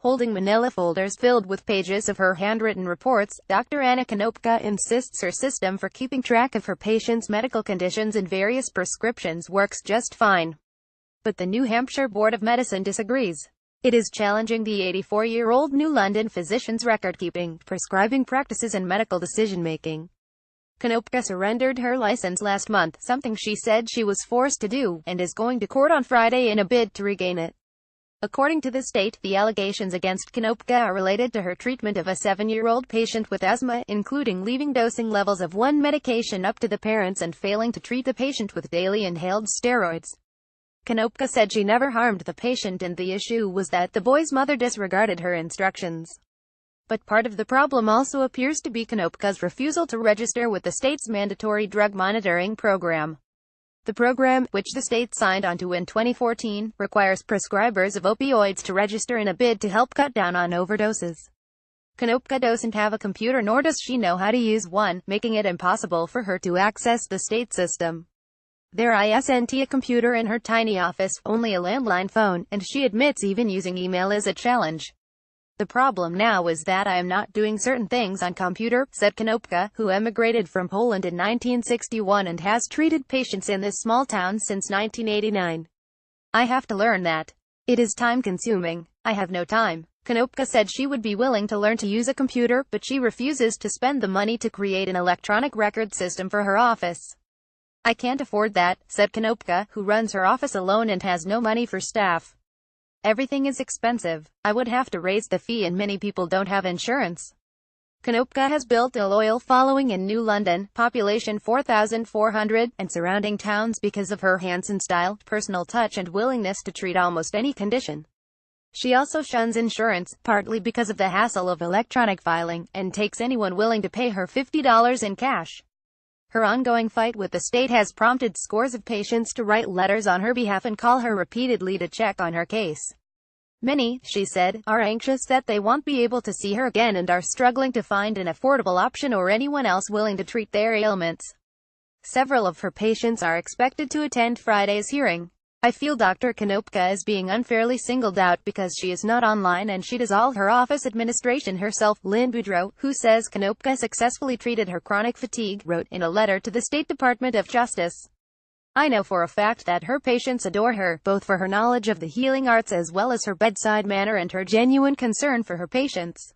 Holding manila folders filled with pages of her handwritten reports, Dr. Anna Konopka insists her system for keeping track of her patients' medical conditions and various prescriptions works just fine. But the New Hampshire Board of Medicine disagrees. It is challenging the 84-year-old New London physician's record-keeping, prescribing practices and medical decision-making. Konopka surrendered her license last month, something she said she was forced to do, and is going to court on Friday in a bid to regain it. According to the state, the allegations against Konopka are related to her treatment of a 7-year-old patient with asthma, including leaving dosing levels of one medication up to the parents and failing to treat the patient with daily inhaled steroids. Konopka said she never harmed the patient and the issue was that the boy's mother disregarded her instructions. But part of the problem also appears to be Konopka's refusal to register with the state's mandatory drug monitoring program. The program, which the state signed onto in 2014, requires prescribers of opioids to register in a bid to help cut down on overdoses. Konopka doesn't have a computer nor does she know how to use one, making it impossible for her to access the state system. There isn't a computer in her tiny office, only a landline phone, and she admits even using email is a challenge. The problem now is that I am not doing certain things on computer, said Konopka, who emigrated from Poland in 1961 and has treated patients in this small town since 1989. I have to learn that. It is time-consuming. I have no time. Konopka said she would be willing to learn to use a computer, but she refuses to spend the money to create an electronic record system for her office. I can't afford that, said Konopka, who runs her office alone and has no money for staff. Everything is expensive. I would have to raise the fee and many people don't have insurance. Konopka has built a loyal following in New London, population 4,400, and surrounding towns because of her hands-on style, personal touch and willingness to treat almost any condition. She also shuns insurance, partly because of the hassle of electronic filing, and takes anyone willing to pay her $50 in cash. Her ongoing fight with the state has prompted scores of patients to write letters on her behalf and call her repeatedly to check on her case. Many, she said, are anxious that they won't be able to see her again and are struggling to find an affordable option or anyone else willing to treat their ailments. Several of her patients are expected to attend Friday's hearing. I feel Dr. Konopka is being unfairly singled out because she is not online and she does all her office administration herself, Lynn Boudreau, who says Konopka successfully treated her chronic fatigue, wrote in a letter to the State Department of Justice. I know for a fact that her patients adore her, both for her knowledge of the healing arts as well as her bedside manner and her genuine concern for her patients.